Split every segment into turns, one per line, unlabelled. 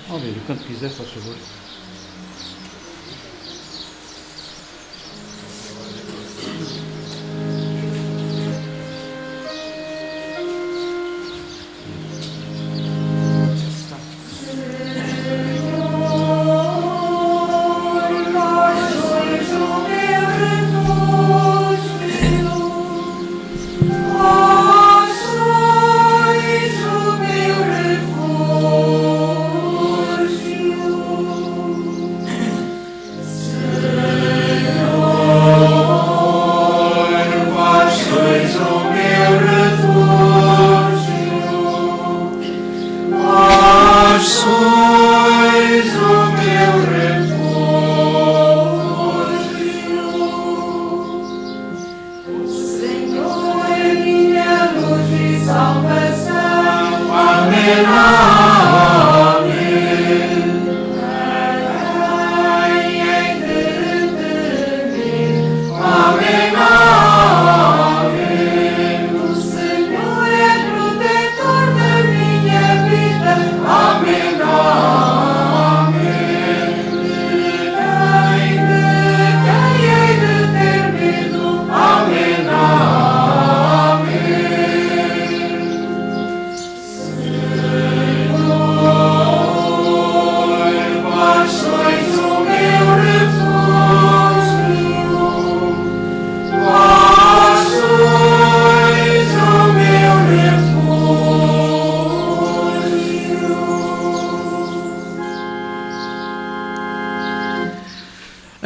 Óbvio, quando quiser, faz favor.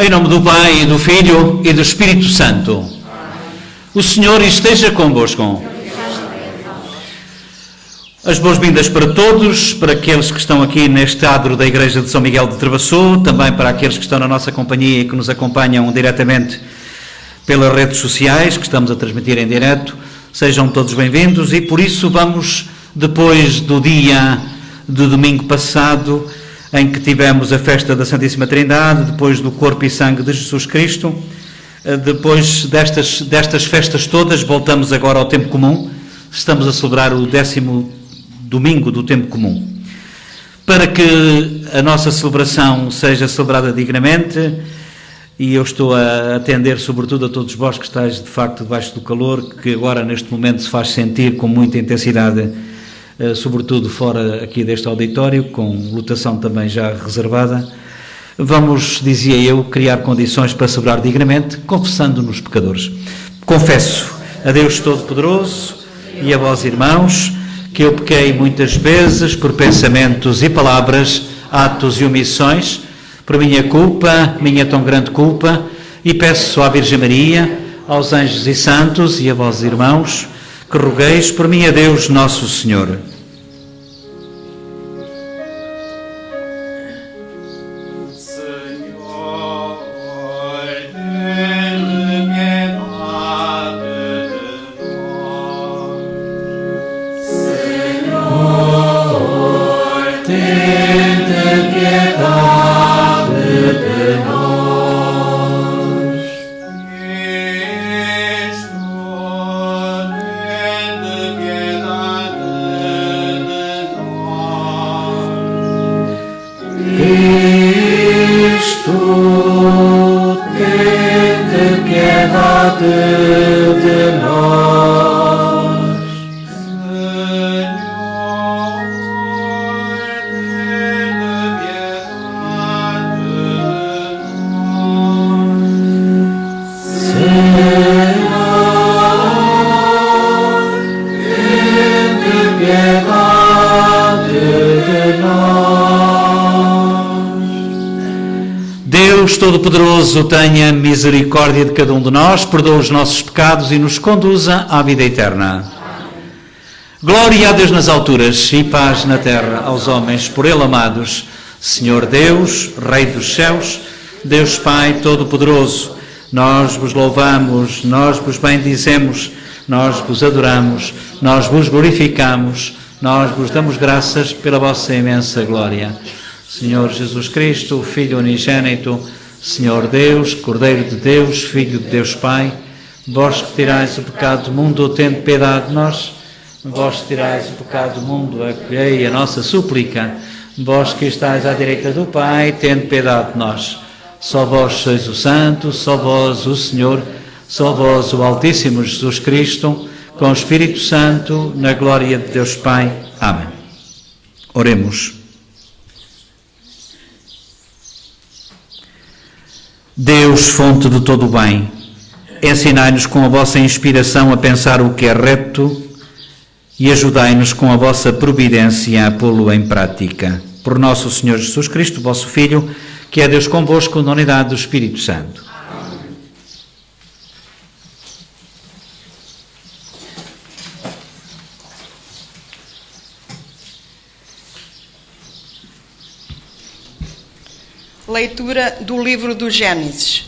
Em nome do Pai, e do Filho e do Espírito Santo. O Senhor esteja convosco. As boas-vindas para todos, para aqueles que estão aqui neste adro da Igreja de São Miguel de Travassou, também para aqueles que estão na nossa companhia e que nos acompanham diretamente pelas redes sociais, que estamos a transmitir em direto. Sejam todos bem-vindos e por isso vamos, depois do dia de domingo passado, em que tivemos a festa da Santíssima Trindade, depois do corpo e sangue de Jesus Cristo, depois destas festas todas, voltamos agora ao tempo comum. Estamos a celebrar o 10º domingo do tempo comum. Para que a nossa celebração seja celebrada dignamente, e eu estou a atender sobretudo a todos vós que estáis de facto debaixo do calor, que agora neste momento se faz sentir com muita intensidade, sobretudo fora aqui deste auditório, com lotação também já reservada, vamos, dizia eu, criar condições para celebrar dignamente, confessando-nos pecadores. Confesso a Deus Todo-Poderoso e a vós, irmãos, que eu pequei muitas vezes por pensamentos e palavras, atos e omissões, por minha culpa, minha tão grande culpa, e peço à Virgem Maria, aos anjos e santos e a vós, irmãos, que rogueis por mim a Deus Nosso Senhor. Deus Todo-Poderoso tenha misericórdia de cada um de nós, perdoa os nossos pecados e nos conduza à vida eterna. Glória a Deus nas alturas e paz na terra aos homens por Ele amados. Senhor Deus, Rei dos céus, Deus Pai Todo-Poderoso, nós vos louvamos, nós vos bendizemos, nós vos adoramos, nós vos glorificamos, nós vos damos graças pela vossa imensa glória. Senhor Jesus Cristo, Filho unigênito, Senhor Deus, Cordeiro de Deus, Filho de Deus Pai, vós que tirais o pecado do mundo, tende piedade de nós. Vós que tirais o pecado do mundo, acolhei a nossa súplica. Vós que estáis à direita do Pai, tende piedade de nós. Só vós sois o Santo, só vós o Senhor, só vós o Altíssimo Jesus Cristo, com o Espírito Santo, na glória de Deus Pai. Amém. Oremos. Deus, fonte de todo o bem, ensinai-nos com a vossa inspiração a pensar o que é reto e ajudai-nos com a vossa providência a pô-lo em prática. Por nosso Senhor Jesus Cristo, vosso Filho, que é Deus convosco na unidade do Espírito Santo. Amém.
Leitura do livro do Gênesis.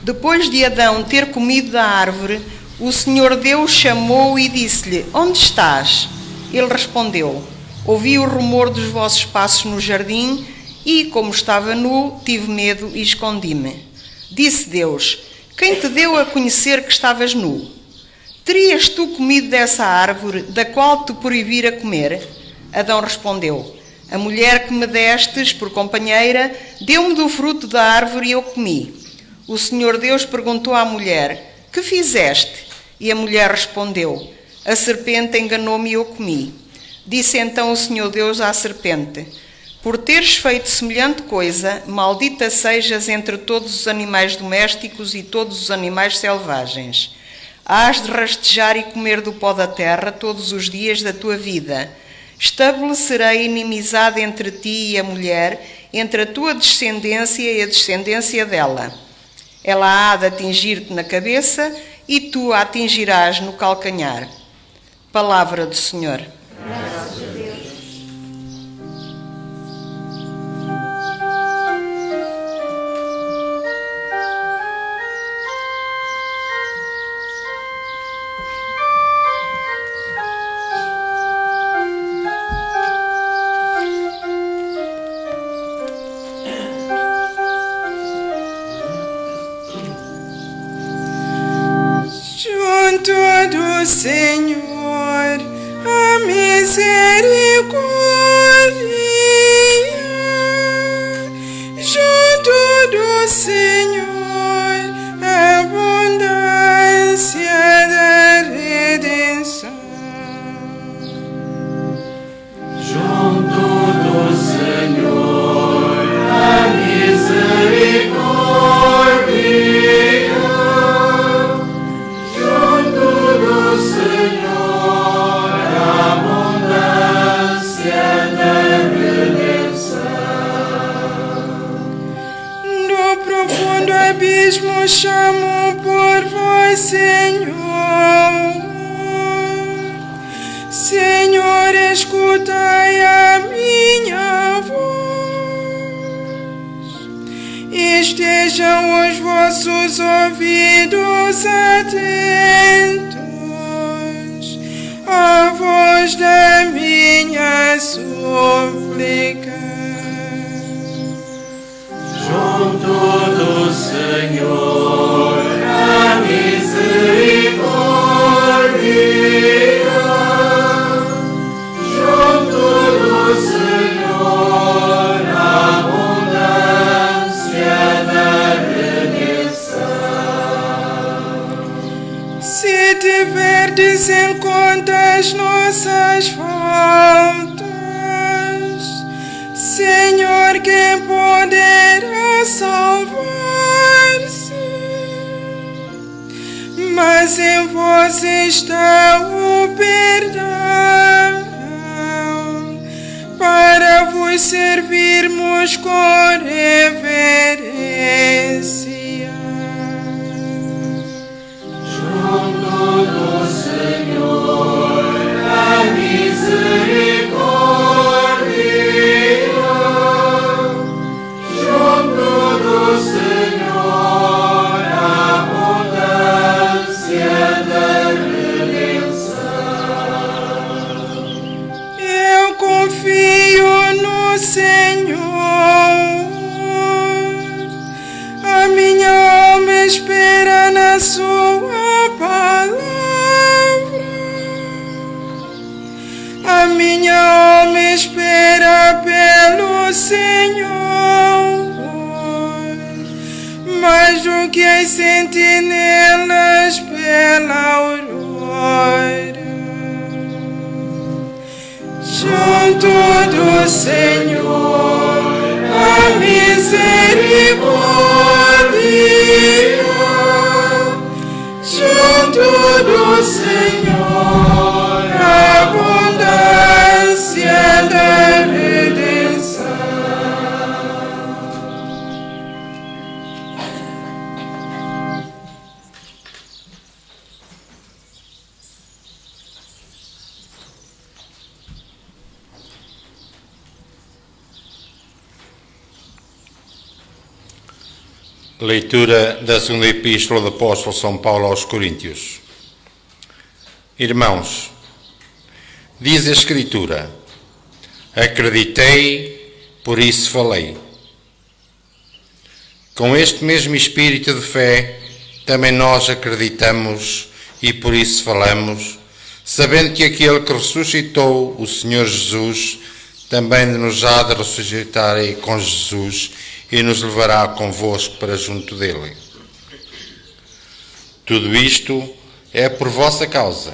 Depois de Adão ter comido da árvore, o Senhor Deus chamou-o e disse-lhe: Onde estás? Ele respondeu: Ouvi o rumor dos vossos passos no jardim e, como estava nu, tive medo e escondi-me. Disse Deus: Quem te deu a conhecer que estavas nu? Terias tu comido dessa árvore da qual te proibira comer? Adão respondeu: A mulher que me destes por companheira deu-me do fruto da árvore e eu comi. O Senhor Deus perguntou à mulher: Que fizeste? E a mulher respondeu: A serpente enganou-me e eu comi. Disse então o Senhor Deus à serpente: Por teres feito semelhante coisa, maldita sejas entre todos os animais domésticos e todos os animais selvagens. Hás de rastejar e comer do pó da terra todos os dias da tua vida. Estabelecerei inimizade entre ti e a mulher, entre a tua descendência e a descendência dela. Ela há de atingir-te na cabeça e tu a atingirás no calcanhar. Palavra do Senhor. Graças a Deus.
Do Senhor, a misericórdia, junto do Senhor, a abundância da redenção. Junto do Senhor, a misericórdia. Abismo chamo por vós, Senhor. Senhor, escutai a minha voz. Estejam os vossos ouvidos atentos à voz da minha súplica. Junto do Senhor, a misericórdia, junto do Senhor, a abundância da redenção. Se tiverdes em conta as nossas faltas, Senhor, quem poderá salvar-se? Mas em vós está o perdão, para vos vos servirmos com reverência.
Junto do Senhor a misericórdia, junto do Senhor a abundância da redenção.
Eu confio no Senhor, a minha alma espera na sua palavra. A minha alma espera pelo Senhor, mais do que as sentinelas pela aurora. Junto do Senhor a misericórdia, junto do Senhor a abundância da redenção.
Leitura da segunda epístola do apóstolo São Paulo aos Coríntios. Irmãos, diz a Escritura: acreditei, por isso falei. Com este mesmo espírito de fé, também nós acreditamos e por isso falamos, sabendo que aquele que ressuscitou o Senhor Jesus também nos há de ressuscitar com Jesus e nos levará convosco para junto dele. Tudo isto é por vossa causa,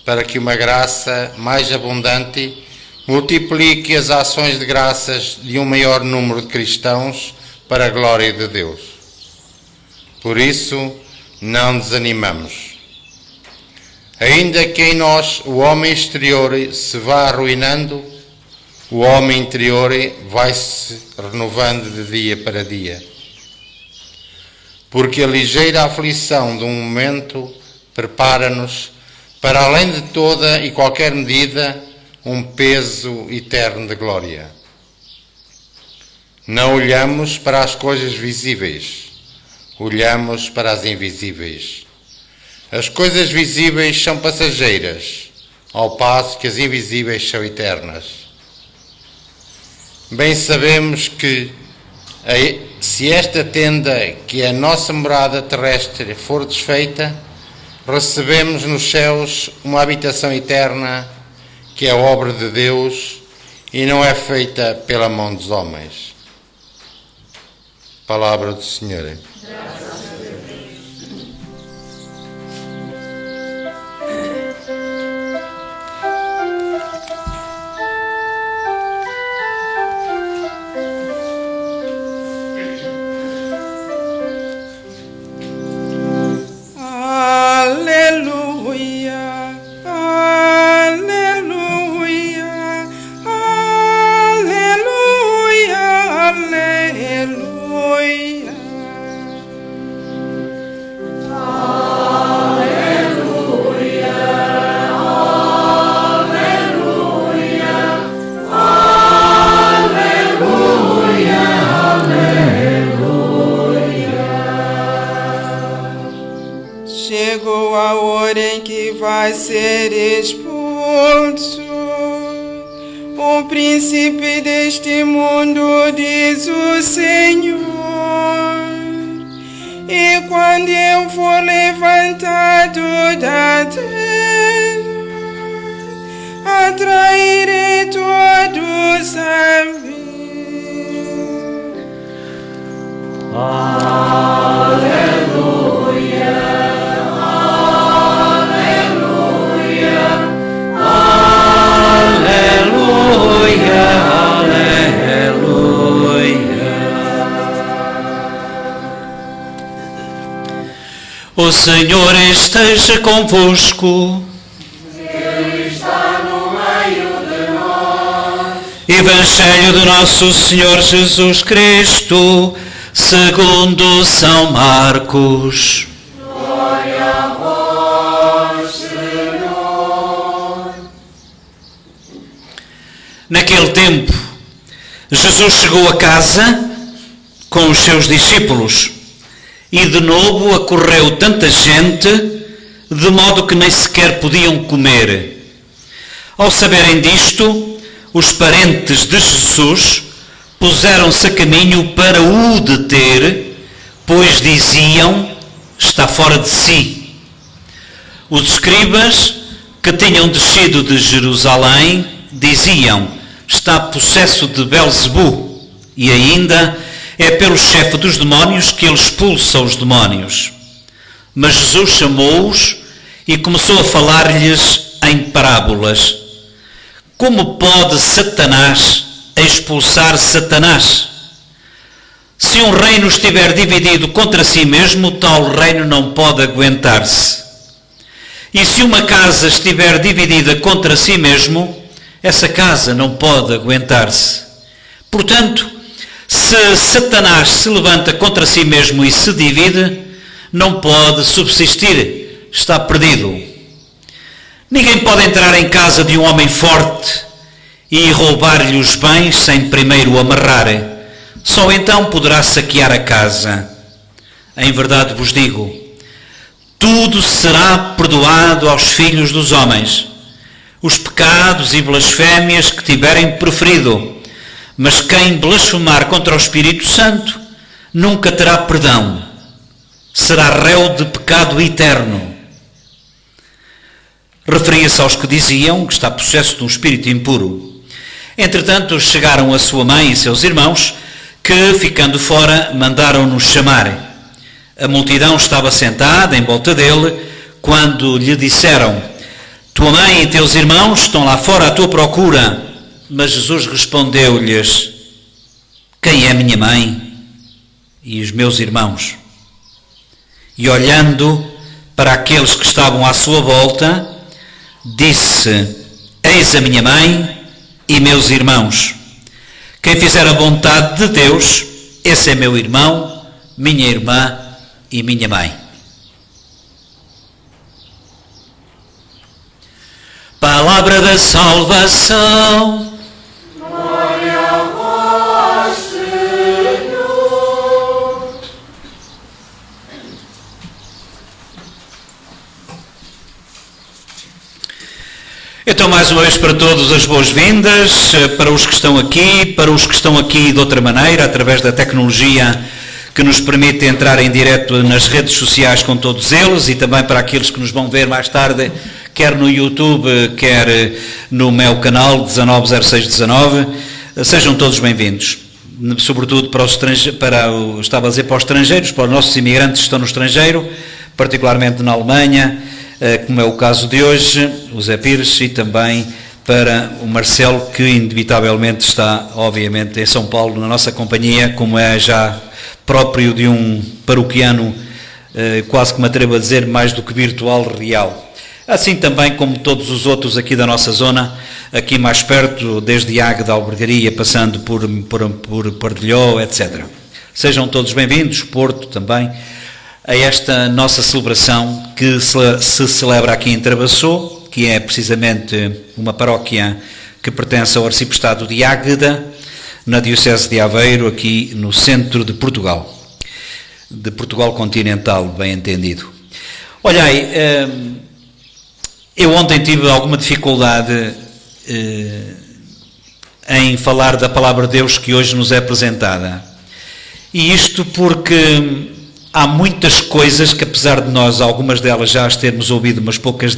para que uma graça mais abundante multiplique as ações de graças de um maior número de cristãos para a glória de Deus. Por isso, não desanimamos. Ainda que em nós o homem exterior se vá arruinando, o homem interior vai-se renovando de dia para dia. Porque a ligeira aflição de um momento prepara-nos, para além de toda e qualquer medida, um peso eterno de glória. Não olhamos para as coisas visíveis, olhamos para as invisíveis. As coisas visíveis são passageiras, ao passo que as invisíveis são eternas. Bem sabemos que, se esta tenda, que é a nossa morada terrestre, for desfeita, recebemos nos céus uma habitação eterna, que é a obra de Deus e não é feita pela mão dos homens. Palavra do Senhor.
Chegou a hora em que vai ser expulso o príncipe deste mundo, diz o Senhor. E quando eu for levantado da terra, atrairei todos a mim.
O Senhor esteja convosco.
Ele está no meio de nós.
Evangelho do nosso Senhor Jesus Cristo, segundo São Marcos.
Glória a vós, Senhor.
Naquele tempo, Jesus chegou a casa com os seus discípulos e de novo acorreu tanta gente, de modo que nem sequer podiam comer. Ao saberem disto, os parentes de Jesus puseram-se a caminho para o deter, pois diziam: está fora de si. Os escribas que tinham descido de Jerusalém diziam: está possesso de Belzebu, e ainda é pelo chefe dos demónios que ele expulsa os demónios. Mas Jesus chamou-os e começou a falar-lhes em parábolas. Como pode Satanás expulsar Satanás? Se um reino estiver dividido contra si mesmo, tal reino não pode aguentar-se. E se uma casa estiver dividida contra si mesmo, essa casa não pode aguentar-se. Portanto, se Satanás se levanta contra si mesmo e se divide, não pode subsistir, está perdido. Ninguém pode entrar em casa de um homem forte e roubar-lhe os bens sem primeiro o amarrar. Só então poderá saquear a casa. Em verdade vos digo, tudo será perdoado aos filhos dos homens, os pecados e blasfémias que tiverem proferido, mas quem blasfemar contra o Espírito Santo nunca terá perdão, será réu de pecado eterno. Referia-se aos que diziam que está possesso de um espírito impuro. Entretanto, chegaram a sua mãe e seus irmãos, que, ficando fora, mandaram-nos chamar. A multidão estava sentada em volta dele, quando lhe disseram: tua mãe e teus irmãos estão lá fora à tua procura. Mas Jesus respondeu-lhes: quem é minha mãe e os meus irmãos? E olhando para aqueles que estavam à sua volta, disse: eis a minha mãe e meus irmãos. Quem fizer a vontade de Deus, esse é meu irmão, minha irmã e minha mãe. Palavra da salvação.
Glória a vós, Senhor.
Então, mais uma vez para todos as boas-vindas, para os que estão aqui, para os que estão aqui de outra maneira, através da tecnologia que nos permite entrar em direto nas redes sociais com todos eles, e também para aqueles que nos vão ver mais tarde, quer no YouTube, quer no meu canal 190619, sejam todos bem-vindos. Sobretudo para os estrangeiros, estava a dizer para os estrangeiros, para os nossos imigrantes que estão no estrangeiro, particularmente na Alemanha, como é o caso de hoje, o Zé Pires, e também para o Marcelo, que inevitavelmente está, obviamente, em São Paulo, na nossa companhia, como é já próprio de um paroquiano, quase que me atrevo a dizer, mais do que virtual, real. Assim também como todos os outros aqui da nossa zona, aqui mais perto, desde Águeda, Albergaria, passando por Pardilhó, etc. Sejam todos bem-vindos, Porto também, a esta nossa celebração que se celebra aqui em Travassou, que é precisamente uma paróquia que pertence ao Arciprestado de Águeda, na Diocese de Aveiro, aqui no centro de Portugal continental, bem entendido. Olhai, eu ontem tive alguma dificuldade em falar da palavra de Deus que hoje nos é apresentada, e isto porque há muitas coisas que, apesar de nós, algumas delas já as termos ouvido umas poucas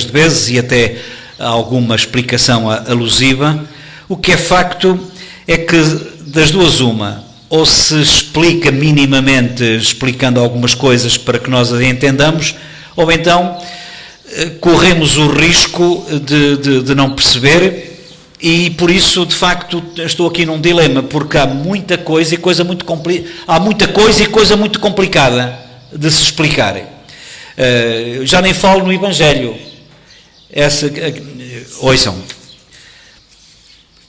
vezes e até alguma explicação alusiva, o que é facto é que das duas uma, ou se explica minimamente, explicando algumas coisas para que nós as entendamos, ou então corremos o risco de não perceber, e por isso, de facto, estou aqui num dilema, porque há muita coisa e coisa muito complicada de se explicar. Já nem falo no Evangelho. Ouçam.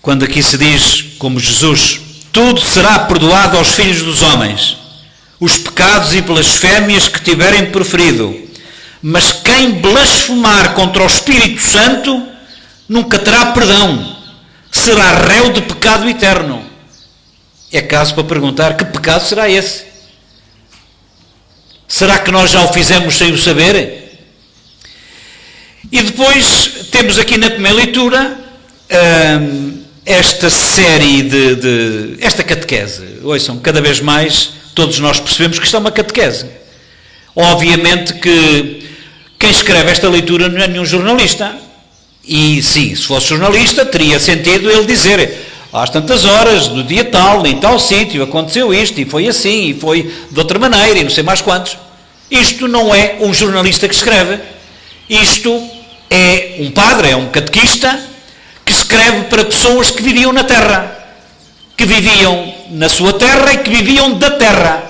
quando aqui se diz, como Jesus, tudo será perdoado aos filhos dos homens, os pecados e blasfémias que tiverem proferido, mas quem blasfemar contra o Espírito Santo nunca terá perdão, será réu de pecado eterno. É caso para perguntar, que pecado será esse? Será que nós já o fizemos sem o saber? E depois temos aqui na primeira leitura esta série esta catequese. Ouçam, cada vez mais todos nós percebemos que isto é uma catequese. Obviamente que quem escreve esta leitura não é nenhum jornalista. E sim, se fosse jornalista, teria sentido ele dizer, às tantas horas, do dia tal, em tal sítio, aconteceu isto, e foi assim, e foi de outra maneira, e não sei mais quantos. Isto não é um jornalista que escreve. Isto é um padre, é um catequista, que escreve para pessoas que viviam na terra, que viviam na sua terra e que viviam da terra,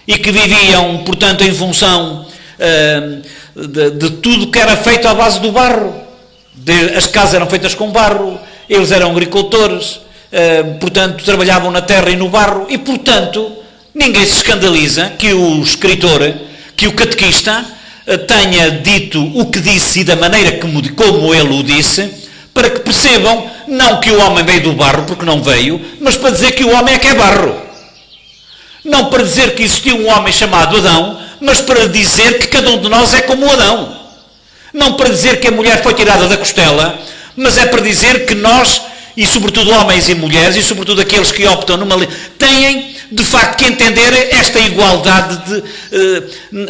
e que viviam, portanto, em função de tudo que era feito à base do barro. As casas eram feitas com barro, eles eram agricultores, portanto, trabalhavam na terra e no barro, e, portanto, ninguém se escandaliza que o escritor, que o catequista, tenha dito o que disse e da maneira como ele o disse, para que percebam, não que o homem veio do barro, porque não veio, mas para dizer que o homem é que é barro. Não para dizer que existia um homem chamado Adão, mas para dizer que cada um de nós é como Adão. Não para dizer que a mulher foi tirada da costela, mas é para dizer que nós, e sobretudo homens e mulheres, e sobretudo aqueles que optam têm de facto que entender esta igualdade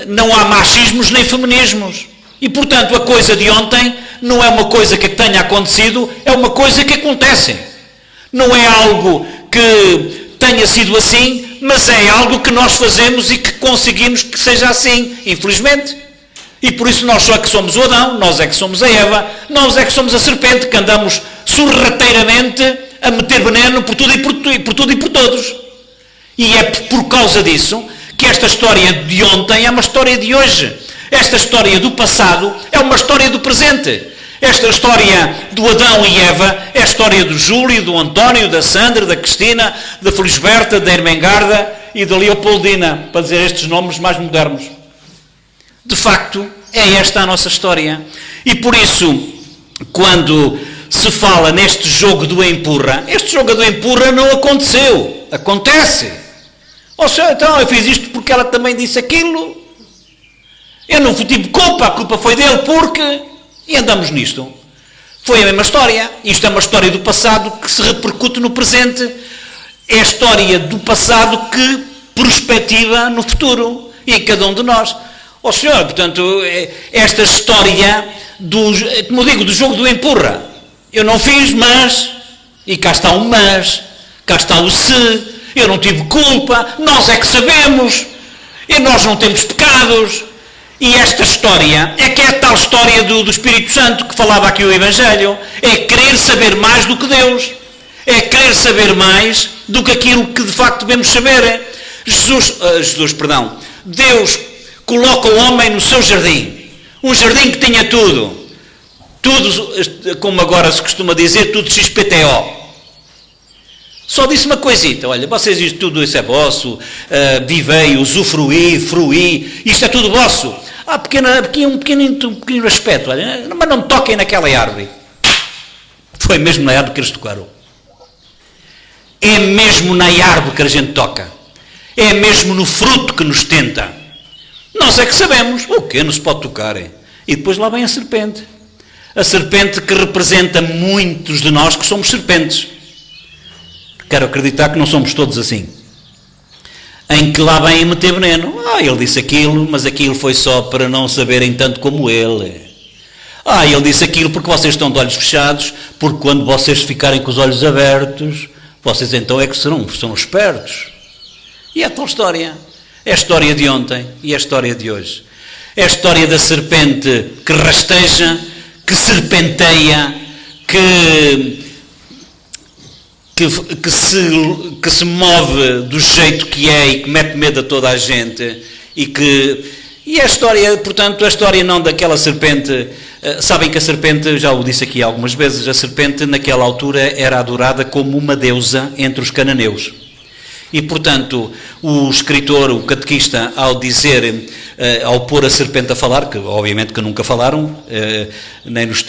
não há machismos nem feminismos. E portanto a coisa de ontem não é uma coisa que tenha acontecido, é uma coisa que acontece. Não é algo que tenha sido assim, mas é algo que nós fazemos e que conseguimos que seja assim, infelizmente. E por isso nós só é que somos o Adão, nós é que somos a Eva, nós é que somos a serpente, que andamos sorrateiramente a meter veneno por tudo e por todos. E é por causa disso que esta história de ontem é uma história de hoje. Esta história do passado é uma história do presente. Esta história do Adão e Eva é a história do Júlio, do António, da Sandra, da Cristina, da Felisberta, da Ermengarda e da Leopoldina, para dizer estes nomes mais modernos. De facto, é esta a nossa história. E por isso, quando se fala neste jogo do empurra, este jogo do empurra não aconteceu. Acontece. Ou seja, então eu fiz isto porque ela também disse aquilo. Eu não tive culpa, a culpa foi dele porque... E andamos nisto. Foi a mesma história. Isto é uma história do passado que se repercute no presente. É a história do passado que perspectiva no futuro. E em cada um de nós. Ó senhor, portanto, esta história, como eu digo, do jogo do empurra. Eu não fiz, mas... E cá está o mas. Cá está o se. Eu não tive culpa. Nós é que sabemos. E nós não temos pecados. E esta história é que é a tal história do Espírito Santo que falava aqui o Evangelho. É querer saber mais do que Deus. É querer saber mais do que aquilo que de facto devemos saber. Deus coloca o homem no seu jardim. Um jardim que tinha tudo. Tudo, como agora se costuma dizer, tudo XPTO. Só disse uma coisita, olha, vocês isto tudo isso é vosso, vivei, usufruí, fruí, isto é tudo vosso. Aqui um pequeno aspecto, olha, mas não me toquem naquela árvore. Foi mesmo na árvore que eles tocaram. É mesmo na árvore que a gente toca. É mesmo no fruto que nos tenta. Nós é que sabemos, o quê? Não se pode tocar. E depois lá vem a serpente. A serpente que representa muitos de nós que somos serpentes. Quero acreditar que não somos todos assim. Em que lá vem meter veneno. Ele disse aquilo, mas aquilo foi só para não saberem tanto como ele. Ele disse aquilo porque vocês estão de olhos fechados, porque quando vocês ficarem com os olhos abertos, vocês então é que são espertos. E é a tal história. É a história de ontem e é a história de hoje. É a história da serpente que rasteja, que serpenteia, que se move do jeito que é e que mete medo a toda a gente. E a história, portanto, a história não daquela serpente Sabem que a serpente, já o disse aqui algumas vezes, a serpente naquela altura era adorada como uma deusa entre os cananeus. E, portanto, o escritor, o catequista, ao dizer, ao pôr a serpente a falar, que obviamente que nunca falaram,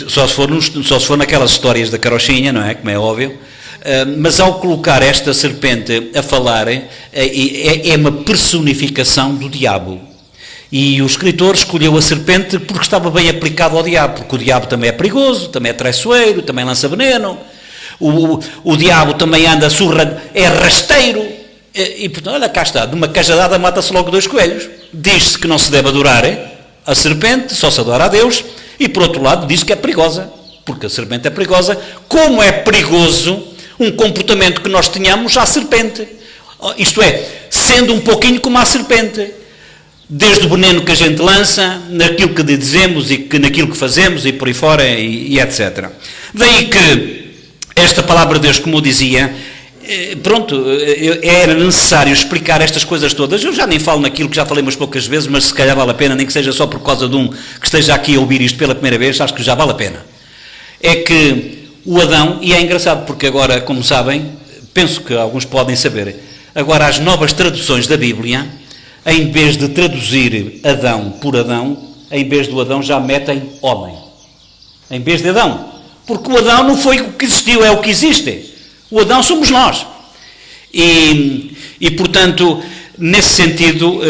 só se for naquelas histórias da carochinha, não é? Como é óbvio. Mas ao colocar esta serpente a falar, é uma personificação do diabo. E o escritor escolheu a serpente porque estava bem aplicado ao diabo, porque o diabo também é perigoso, também é traiçoeiro, também lança veneno, o diabo também anda surra, é rasteiro, e portanto, olha, cá está, de uma cajadada mata-se logo 2 coelhos. Diz-se que não se deve adorar a serpente, só se adora a Deus, e por outro lado diz que é perigosa, porque a serpente é perigosa, como é perigoso um comportamento que nós tenhamos à serpente, isto é, sendo um pouquinho como a serpente, desde o veneno que a gente lança, naquilo que dizemos e naquilo que fazemos e por aí fora e etc. Daí que esta palavra de Deus, como eu dizia, pronto, era necessário explicar estas coisas todas. Eu já nem falo naquilo que já falei umas poucas vezes, mas se calhar vale a pena, nem que seja só por causa de um que esteja aqui a ouvir isto pela primeira vez, acho que já vale a pena. É que o Adão, e é engraçado porque agora, como sabem, penso que alguns podem saber, agora as novas traduções da Bíblia, em vez de traduzir Adão por Adão, em vez do Adão já metem homem. Em vez de Adão. Porque o Adão não foi o que existiu, é o que existe. O Adão somos nós. E portanto, nesse sentido,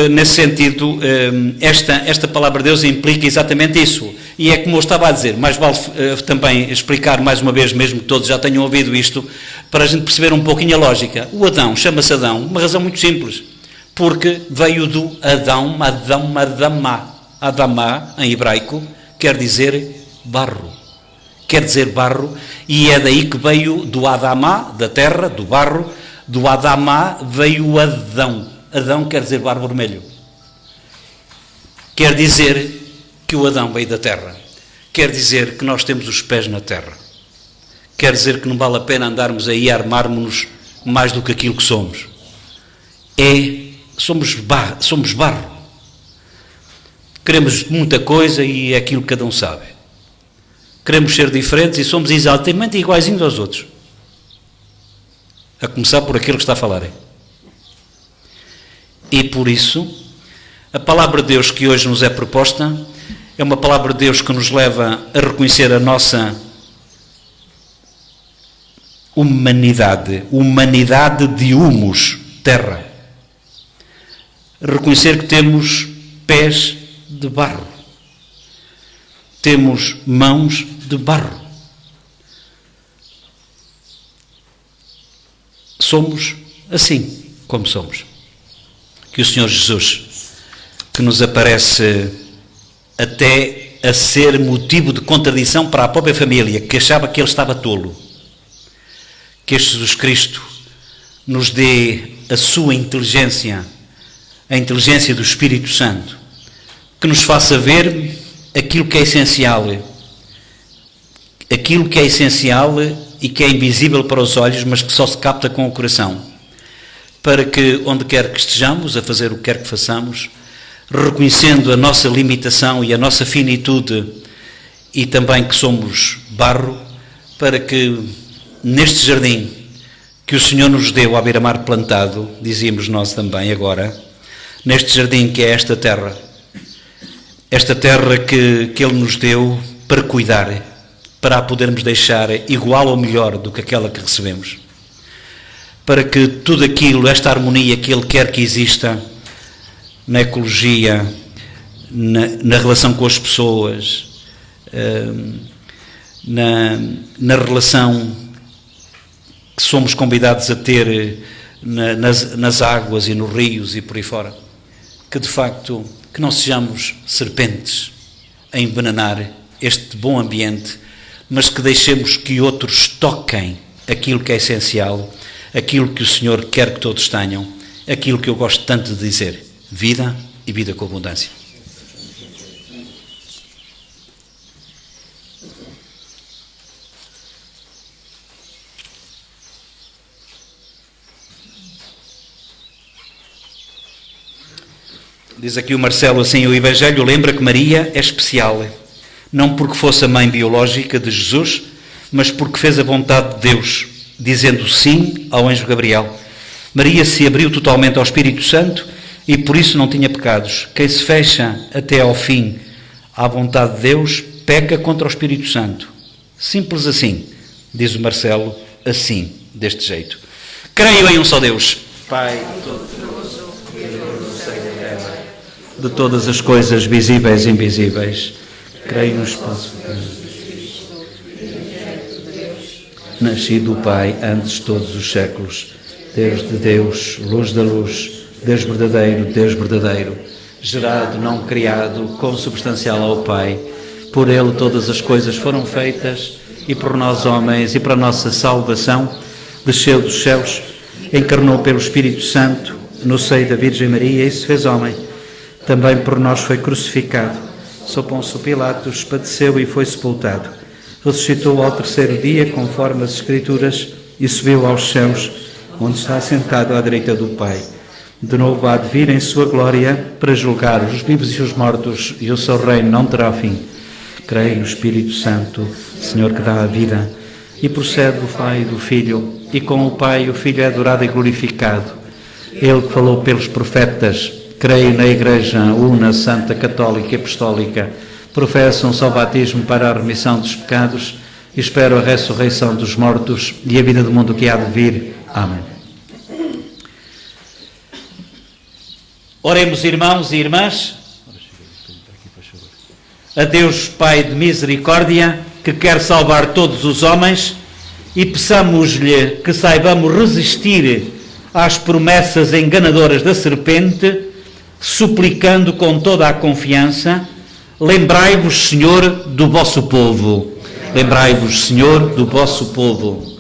esta palavra de Deus implica exatamente isso. E é como eu estava a dizer, mais vale também explicar mais uma vez, mesmo que todos já tenham ouvido isto, para a gente perceber um pouquinho a lógica. O Adão chama-se Adão, uma razão muito simples. Porque veio do Adão, Adamá. Adamá, em hebraico, quer dizer barro. Quer dizer barro, e é daí que veio do Adamá, da terra, do barro, do Adamá veio o Adão. Adão quer dizer barro vermelho. Quer dizer que o Adão veio da terra. Quer dizer que nós temos os pés na terra. Quer dizer que não vale a pena andarmos aí a armarmos-nos mais do que aquilo que somos. Somos barro. Queremos muita coisa e é aquilo que cada um sabe. Queremos ser diferentes e somos exatamente iguaizinhos aos outros. A começar por aquilo que está a falar. E por isso, a palavra de Deus que hoje nos é proposta é uma palavra de Deus que nos leva a reconhecer a nossa humanidade de humus, terra. Reconhecer que temos pés de barro, temos mãos de barro, somos assim como somos. Que o Senhor Jesus, que nos aparece até a ser motivo de contradição para a própria família, que achava que ele estava tolo, que este Jesus Cristo nos dê a sua inteligência, a inteligência do Espírito Santo, que nos faça ver aquilo que é essencial e que é invisível para os olhos, mas que só se capta com o coração, para que onde quer que estejamos, a fazer o que quer que façamos, reconhecendo a nossa limitação e a nossa finitude e também que somos barro, para que neste jardim que o Senhor nos deu à beira-mar plantado, dizíamos nós também agora, neste jardim que é esta terra que Ele nos deu para cuidar, para a podermos deixar igual ou melhor do que aquela que recebemos, para que tudo aquilo, esta harmonia que Ele quer que exista na ecologia, na relação com as pessoas, na relação que somos convidados a ter nas águas e nos rios e por aí fora, que de facto que não sejamos serpentes a envenenar este bom ambiente, mas que deixemos que outros toquem aquilo que é essencial, aquilo que o Senhor quer que todos tenham, aquilo que eu gosto tanto de dizer, vida e vida com abundância. Diz aqui o Marcelo assim, o Evangelho lembra que Maria é especial, não porque fosse a mãe biológica de Jesus, mas porque fez a vontade de Deus, dizendo sim ao anjo Gabriel. Maria se abriu totalmente ao Espírito Santo e por isso não tinha pecados. Quem se fecha até ao fim à vontade de Deus, peca contra o Espírito Santo. Simples assim, diz o Marcelo, assim, deste jeito. Creio em um só Deus, Pai Todo-Poderoso, Criador do céu e da terra, de todas as coisas visíveis e invisíveis. Creio no espaço nascido do Pai antes de todos os séculos, Deus de Deus, luz da luz, Deus verdadeiro, gerado, não criado, consubstancial ao Pai. Por Ele todas as coisas foram feitas e por nós homens e para a nossa salvação desceu dos céus, encarnou pelo Espírito Santo no seio da Virgem Maria e se fez homem. Também por nós foi crucificado. Sob Pôncio Pilatos padeceu e foi sepultado. Ressuscitou ao terceiro dia, conforme as Escrituras, e subiu aos céus, onde está sentado à direita do Pai. De novo há de vir em sua glória para julgar os vivos e os mortos, e o seu reino não terá fim. Creio no Espírito Santo, Senhor que dá a vida, e procede do Pai e do Filho, e com o Pai o Filho é adorado e glorificado. Ele que falou pelos profetas. Creio na Igreja Una, Santa, Católica e Apostólica. Professo um só batismo para a remissão dos pecados e espero a ressurreição dos mortos e a vida do mundo que há de vir. Amém. Oremos, irmãos e irmãs, a Deus Pai de misericórdia, que quer salvar todos os homens, e peçamos-lhe que saibamos resistir às promessas enganadoras da serpente, suplicando com toda a confiança: lembrai-vos, Senhor, do vosso povo. Lembrai-vos, Senhor, do vosso povo.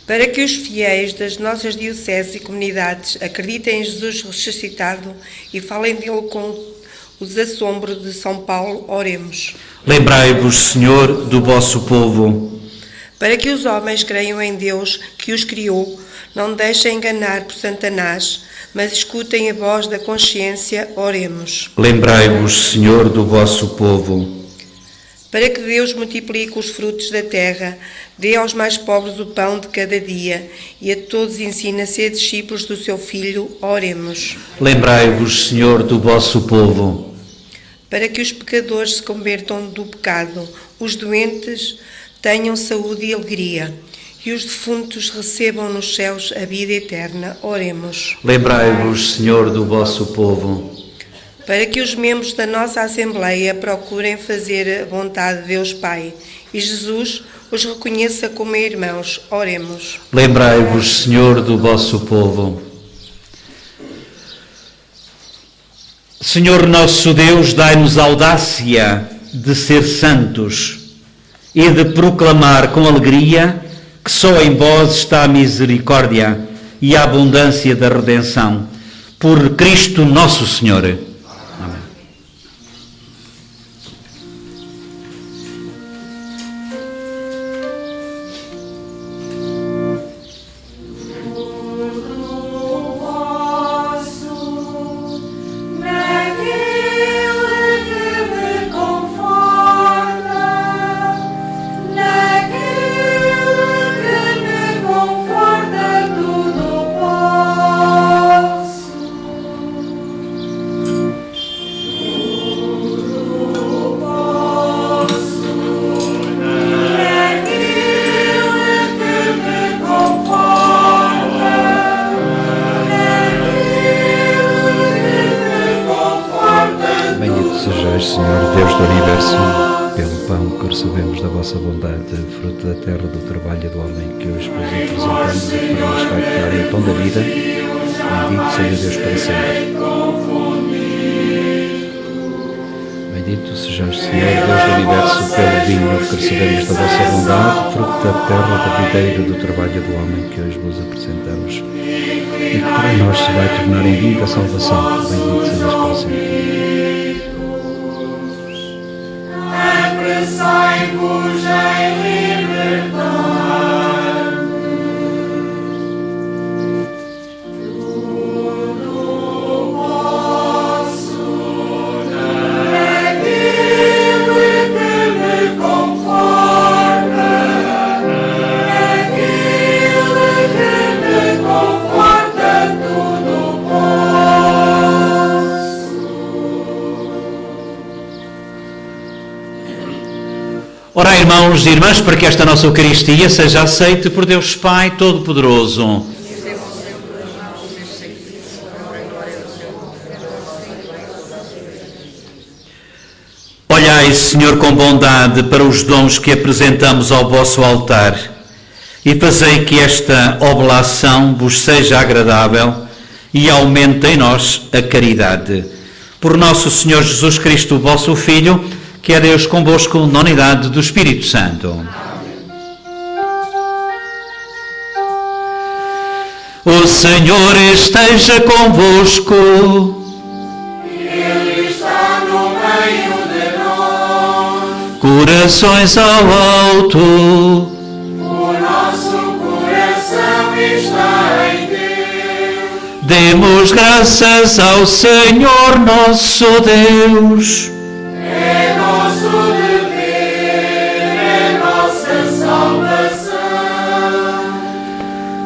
Para que os fiéis das nossas dioceses e comunidades acreditem em Jesus ressuscitado e falem dele com o desassombro de São Paulo, oremos.
Lembrai-vos, Senhor, do vosso povo.
Para que os homens creiam em Deus, que os criou, não deixem enganar por Satanás, mas escutem a voz da consciência, oremos.
Lembrai-vos, Senhor, do vosso povo.
Para que Deus multiplique os frutos da terra, dê aos mais pobres o pão de cada dia e a todos ensine a ser discípulos do seu Filho, oremos.
Lembrai-vos, Senhor, do vosso povo.
Para que os pecadores se convertam do pecado, os doentes tenham saúde e alegria e os defuntos recebam nos céus a vida eterna, oremos.
Lembrai-vos, Senhor, do vosso povo.
Para que os membros da nossa Assembleia procurem fazer a vontade de Deus Pai e Jesus os reconheça como irmãos, oremos.
Lembrai-vos, Senhor, do vosso povo. Senhor nosso Deus, dai-nos audácia de ser santos e de proclamar com alegria que só em vós está a misericórdia e a abundância da redenção. Por Cristo nosso Senhor. Amém.
Senhor, Deus do Universo, pelo pão que recebemos da vossa bondade, fruto da terra, do trabalho do homem que hoje vos apresentamos e que para nós vai tornar em pão da vida, bendito seja Deus para sempre. Bendito sejas, Senhor, Deus do Universo, pelo vinho que recebemos da vossa bondade, fruto da terra, da videira, do trabalho do homem que hoje vos apresentamos e que para nós se vai tornar em vinho da salvação. Bendito sejas para sempre.
Apressai-vos em libertar. Tudo posso
Ora, irmãos e irmãs, para que esta nossa Eucaristia seja aceite por Deus Pai Todo-Poderoso. Olhai, Senhor, com bondade para os dons que apresentamos ao vosso altar e fazei que esta oblação vos seja agradável e aumente em nós a caridade. Por nosso Senhor Jesus Cristo, vosso Filho, que é Deus convosco na unidade do Espírito Santo. O Senhor esteja convosco.
Ele está no meio de nós.
Corações ao alto.
O nosso coração está em Deus.
Demos graças ao Senhor nosso Deus.
É nosso dever, é nossa salvação.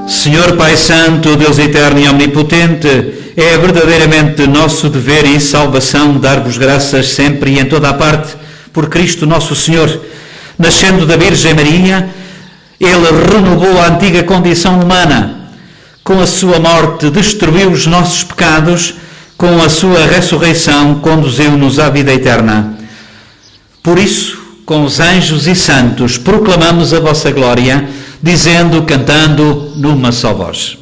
Senhor Pai Santo, Deus eterno e omnipotente, é verdadeiramente nosso dever e salvação dar-vos graças sempre e em toda a parte por Cristo nosso Senhor. Nascendo da Virgem Maria, Ele renovou a antiga condição humana. Com a sua morte destruiu os nossos pecados, com a sua ressurreição conduziu-nos à vida eterna. Por isso, com os anjos e santos, proclamamos a vossa glória, dizendo, cantando numa só voz.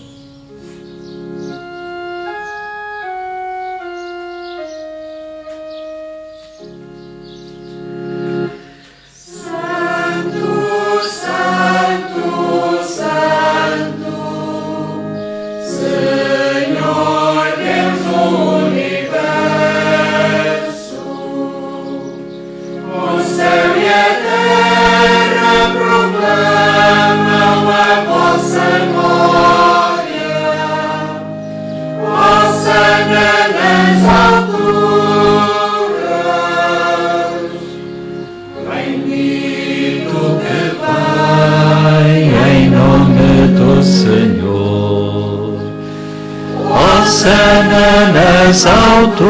Nas alturas.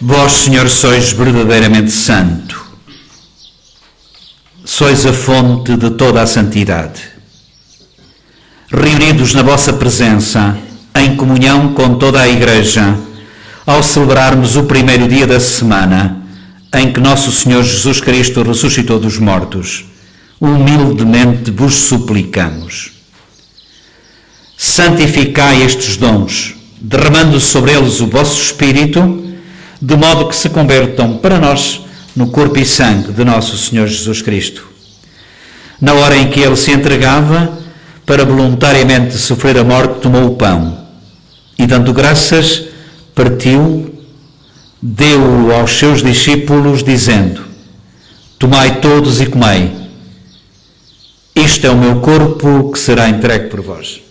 Vós, Senhor, sois verdadeiramente santo. Sois a fonte de toda a santidade. Reunidos na vossa presença, em comunhão com toda a Igreja, ao celebrarmos o primeiro dia da semana, em que nosso Senhor Jesus Cristo ressuscitou dos mortos, humildemente vos suplicamos. Santificai estes dons, derramando sobre eles o vosso Espírito, de modo que se convertam para nós no corpo e sangue de nosso Senhor Jesus Cristo. Na hora em que Ele se entregava para voluntariamente sofrer a morte, tomou o pão e, dando graças, partiu, deu-o aos seus discípulos, dizendo: Tomai todos e comei. Isto é o meu corpo que será entregue por vós.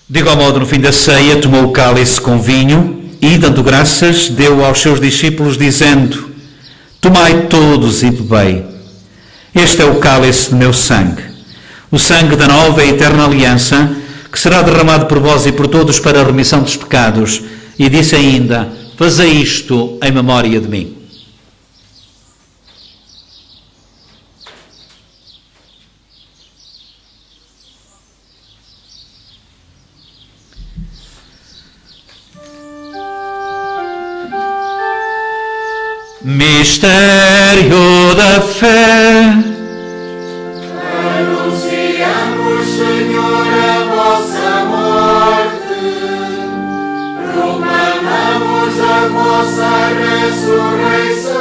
De igual modo, no fim da ceia, tomou o cálice com vinho e, dando graças, deu aos seus discípulos, dizendo: Tomai todos e bebei. Este é o cálice do meu sangue, o sangue da nova e eterna aliança, que será derramado por vós e por todos para a remissão dos pecados. E disse ainda: Fazei isto em memória de mim. Mistério da fé.
Anunciamos, Senhor, a vossa morte, proclamamos a vossa ressurreição.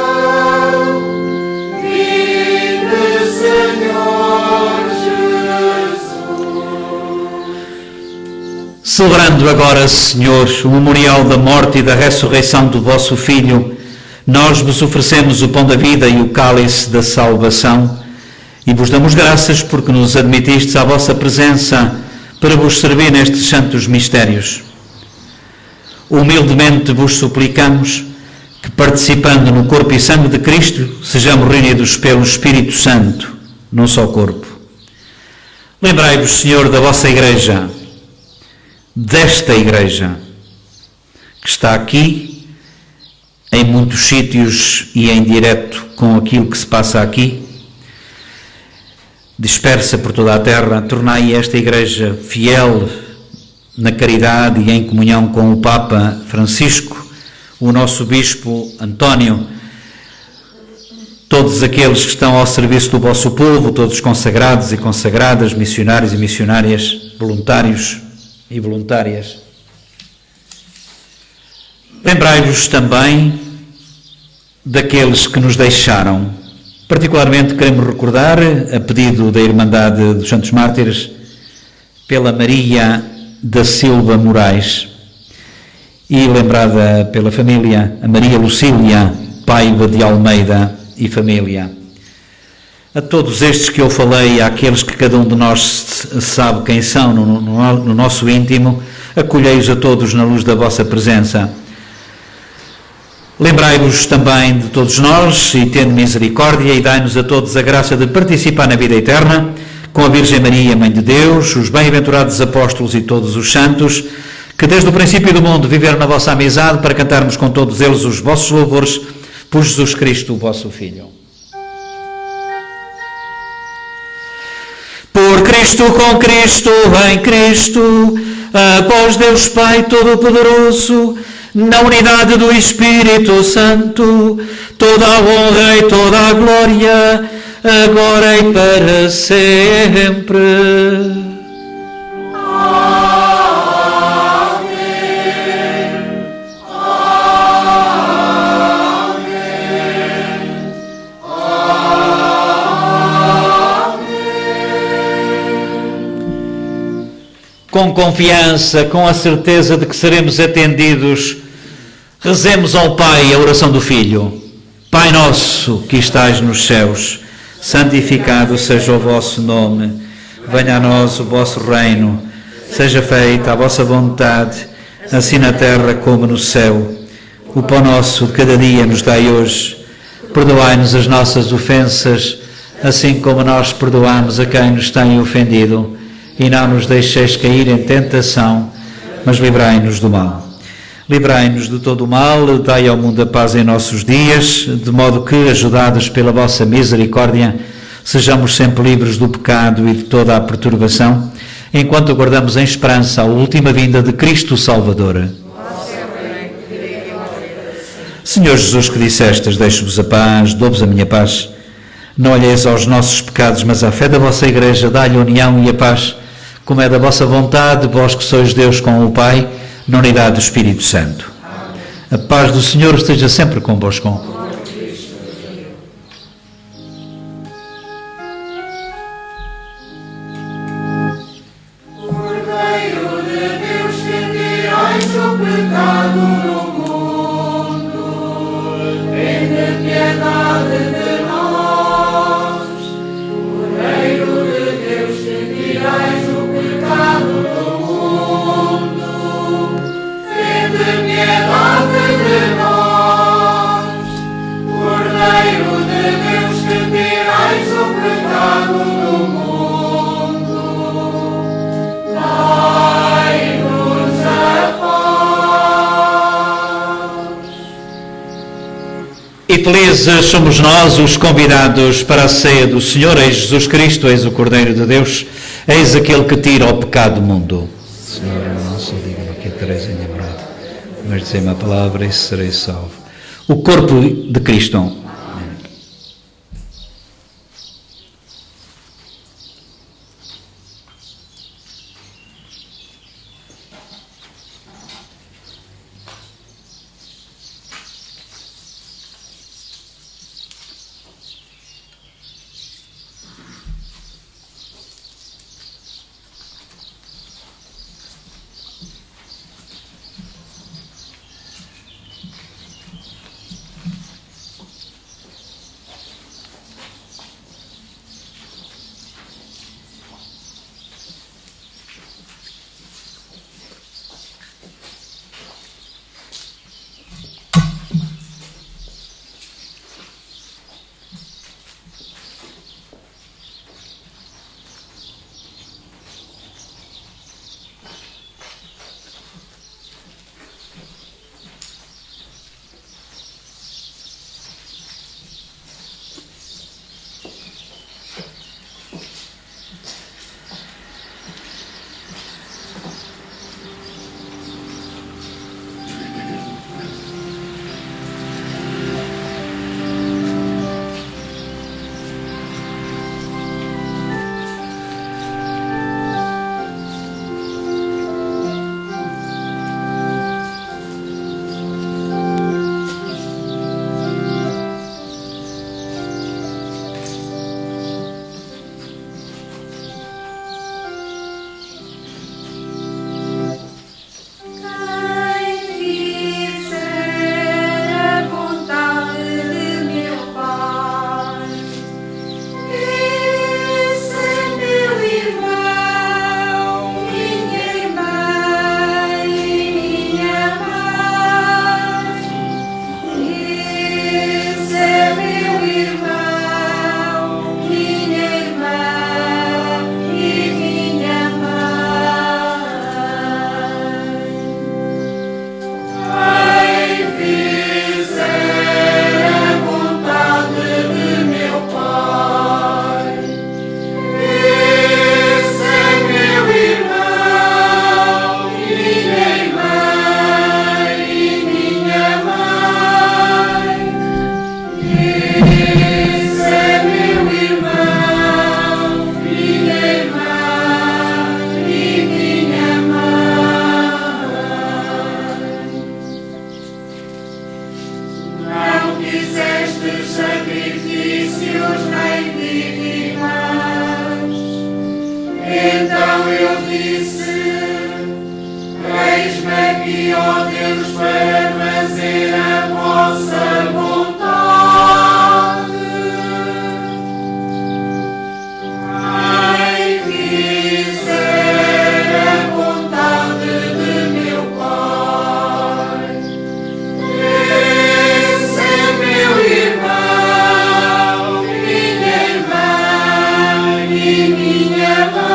Vinde, Senhor Jesus.
Celebrando agora, Senhor, o memorial da morte e da ressurreição do vosso Filho, nós vos oferecemos o pão da vida e o cálice da salvação e vos damos graças porque nos admitistes à vossa presença para vos servir nestes santos mistérios. Humildemente vos suplicamos que, participando no corpo e sangue de Cristo, sejamos reunidos pelo Espírito Santo num só corpo. Lembrai-vos, Senhor, da vossa Igreja, desta Igreja, que está aqui, em muitos sítios e em direto com aquilo que se passa aqui, dispersa por toda a terra. Tornai esta Igreja fiel na caridade e em comunhão com o Papa Francisco, o nosso Bispo António, todos aqueles que estão ao serviço do vosso povo, todos os consagrados e consagradas, missionários e missionárias, voluntários e voluntárias. Lembrai-vos também daqueles que nos deixaram. Particularmente queremos recordar, a pedido da Irmandade dos Santos Mártires, pela Maria da Silva Moraes, e lembrada pela família, a Maria Lucília Paiva de Almeida e família. A todos estes que eu falei, àqueles que cada um de nós sabe quem são no nosso íntimo, acolhei-os a todos na luz da vossa presença. Lembrai-vos também de todos nós e tende misericórdia e dai-nos a todos a graça de participar na vida eterna com a Virgem Maria, Mãe de Deus, os bem-aventurados apóstolos e todos os santos, que desde o princípio do mundo viveram na vossa amizade, para cantarmos com todos eles os vossos louvores por Jesus Cristo, o vosso Filho. Por Cristo, com Cristo, em Cristo, após Deus Pai Todo-Poderoso, na unidade do Espírito Santo, toda a honra e toda a glória, agora e para sempre. Com confiança, com a certeza de que seremos atendidos, rezemos ao Pai a oração do Filho. Pai nosso que estais nos céus, santificado seja o vosso nome. Venha a nós o vosso reino. Seja feita a vossa vontade, assim na terra como no céu. O pão nosso de cada dia nos dai hoje. Perdoai-nos as nossas ofensas, assim como nós perdoamos a quem nos tem ofendido. E não nos deixeis cair em tentação, mas livrai-nos do mal. Livrai-nos de todo o mal, dai ao mundo a paz em nossos dias, de modo que, ajudados pela vossa misericórdia, sejamos sempre livres do pecado e de toda a perturbação, enquanto aguardamos em esperança a última vinda de Cristo Salvador. Senhor Jesus, que dissestes, deixo-vos a paz, dou-vos a minha paz. Não olheis aos nossos pecados, mas à fé da vossa Igreja, dai-lhe a união e a paz, como é da vossa vontade, vós que sois Deus com o Pai, na unidade do Espírito Santo. A paz do Senhor esteja sempre convosco. E felizes somos nós os convidados para a ceia do Senhor. Eis Jesus Cristo, eis o Cordeiro de Deus, eis aquele que tira o pecado do mundo. Senhor, eu não sou digno que tereis em minha morada, mas dizei-me a palavra e serei salvo. O corpo de Cristo.
disse: Eis-me aqui, ó Deus, para fazer a vossa vontade. Quem fizer a vontade de meu Pai, esse é meu irmão, minha irmã e minha mãe.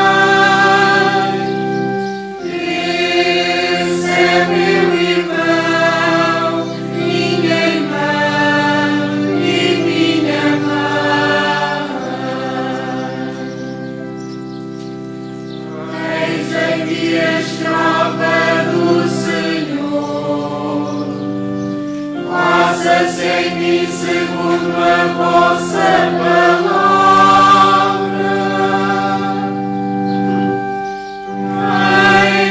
Esse é meu irmão, minha irmã e minha mãe. Eis aqui a escrava do Senhor, faça-se em mim segundo a vossa palavra. Quem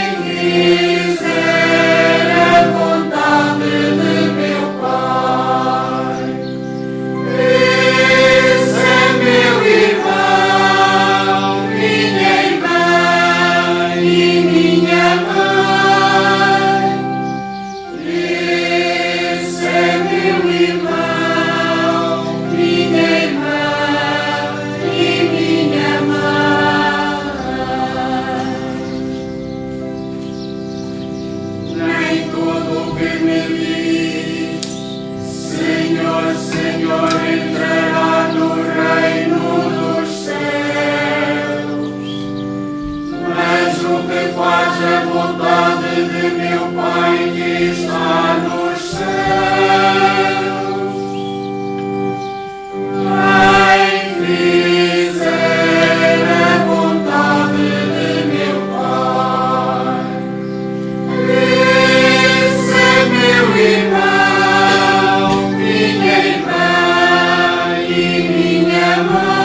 fizer a vontade de meu Pai, esse é meu irmão, minha irmã e minha mãe. Esse é meu irmão, minha irmã e minha mãe. Nem tudo o que me diz, Senhor, Senhor, entrará no reino dos céus, mas o que faz a vontade de meu Pai que está nos céus. Quem fizer a vontade de meu Pai, esse é meu irmão, minha irmã e minha mãe.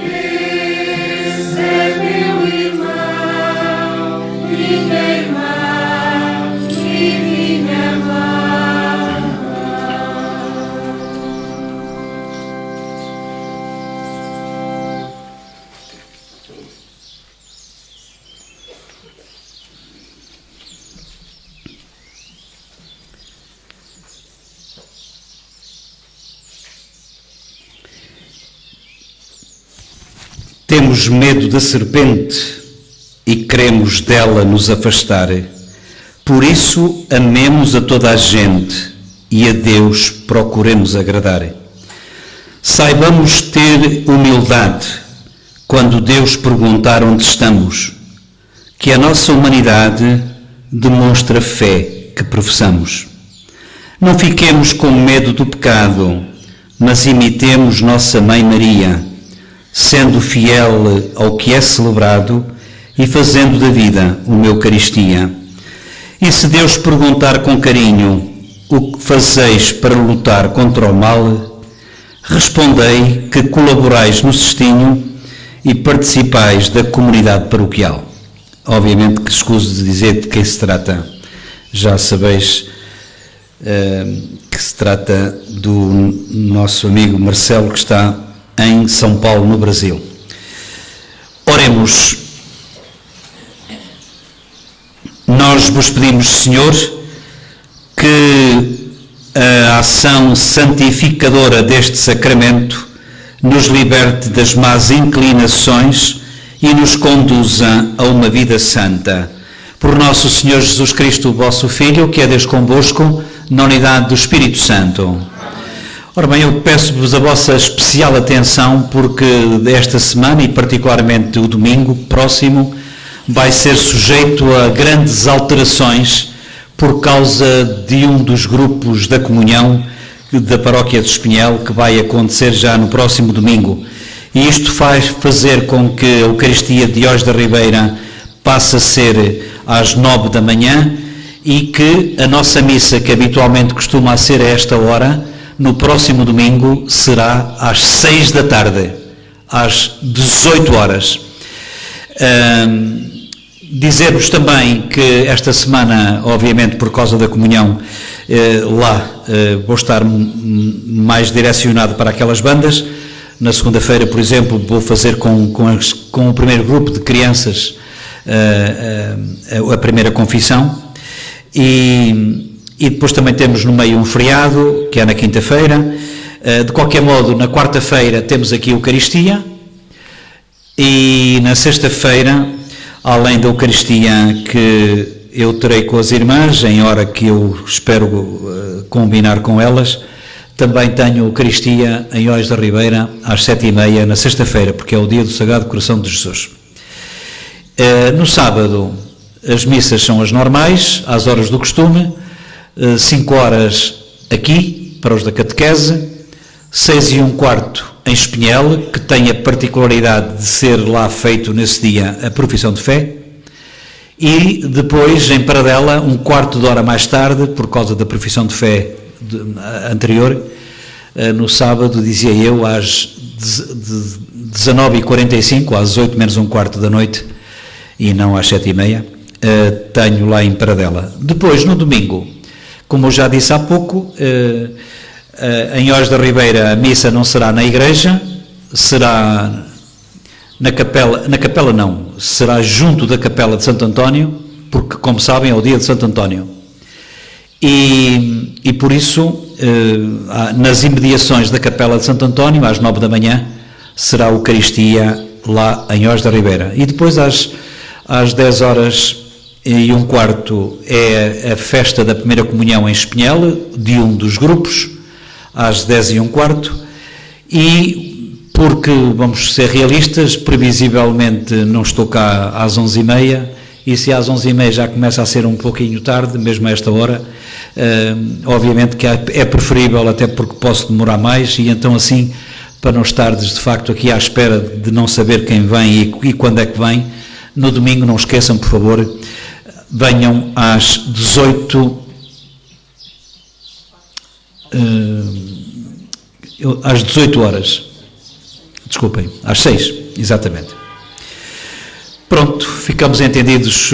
Esse é meu irmão, minha irmã e minha mãe.
Temos medo da serpente e queremos dela nos afastar. Por isso, amemos a toda a gente e a Deus procuremos agradar. Saibamos ter humildade quando Deus perguntar onde estamos, que a nossa humanidade demonstra a fé que professamos. Não fiquemos com medo do pecado, mas imitemos nossa Mãe Maria, sendo fiel ao que é celebrado e fazendo da vida uma Eucaristia. E se Deus perguntar com carinho o que fazeis para lutar contra o mal, respondei que colaborais no cestinho e participais da comunidade paroquial. Obviamente que escuso de dizer de quem se trata. Já sabeis que se trata do nosso amigo Marcelo, que está em São Paulo, no Brasil. Oremos. Nós vos pedimos, Senhor, que a ação santificadora deste sacramento nos liberte das más inclinações e nos conduza a uma vida santa. Por nosso Senhor Jesus Cristo, vosso Filho, que é Deus convosco, na unidade do Espírito Santo. Ora bem, eu peço-vos a vossa especial atenção, porque esta semana, e particularmente o domingo próximo, vai ser sujeito a grandes alterações por causa de um dos grupos da comunhão da Paróquia de Espinhel, que vai acontecer já no próximo domingo. E isto faz fazer com que a Eucaristia de Diós da Ribeira passe a ser às 9 da manhã e que a nossa missa, que habitualmente costuma ser a esta hora, no próximo domingo será às 6 da tarde, às 18 horas. Dizer-vos também que esta semana, obviamente por causa da comunhão, vou estar mais direcionado para aquelas bandas, Na segunda-feira, por exemplo, vou fazer com o primeiro grupo de crianças a primeira confissão, e depois também temos no meio um feriado, que é na quinta-feira. De qualquer modo, na quarta-feira temos aqui a Eucaristia, e na sexta-feira, além da Eucaristia que eu terei com as irmãs, em hora que eu espero combinar com elas, também tenho a Eucaristia em Oeiras da Ribeira às 7h30 na sexta-feira, porque é o dia do Sagrado Coração de Jesus. No sábado as missas são as normais, às horas do costume, 5 horas aqui para os da catequese, 6h15 em Espinhel, que tem a particularidade de ser lá feito nesse dia a profissão de fé, e depois em Paradela, um quarto de hora mais tarde, por causa da profissão de fé anterior, no sábado, dizia eu, às 19h45, às 8 menos um quarto da noite, e não às 7h30, tenho lá em Paradela. Depois, no domingo, como eu já disse há pouco, em Oeiras da Ribeira a missa não será na igreja, será na capela não, será junto da capela de Santo António, porque, como sabem, é o dia de Santo António. E por isso, nas imediações da capela de Santo António, às 9 da manhã, será a Eucaristia lá em Oeiras da Ribeira. E depois, às 10h15, é a festa da primeira comunhão em Espinhel, de um dos grupos, às 10h15, e porque, vamos ser realistas, previsivelmente não estou cá às 11h30, e se às 11h30 já começa a ser um pouquinho tarde, mesmo a esta hora, obviamente que é preferível, até porque posso demorar mais, e então assim, para não estardes de facto aqui à espera de não saber quem vem e quando é que vem, no domingo não esqueçam, por favor, venham às 18 horas, desculpem, às 6, exatamente. Pronto, ficamos entendidos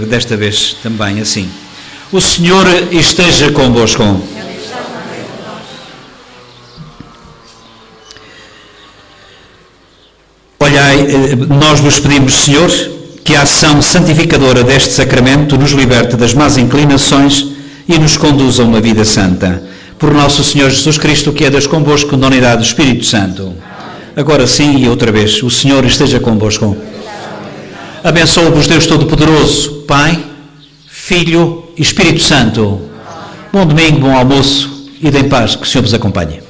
desta vez também assim. O Senhor esteja convosco. Olhai, nós vos pedimos, Senhor, que a ação santificadora deste sacramento nos liberte das más inclinações e nos conduza a uma vida santa. Por nosso Senhor Jesus Cristo, que é Deus convosco, na unidade do Espírito Santo. Agora sim e outra vez, o Senhor esteja convosco. Abençoe-vos Deus Todo-Poderoso, Pai, Filho e Espírito Santo. Bom domingo, bom almoço e em paz, que o Senhor vos acompanhe.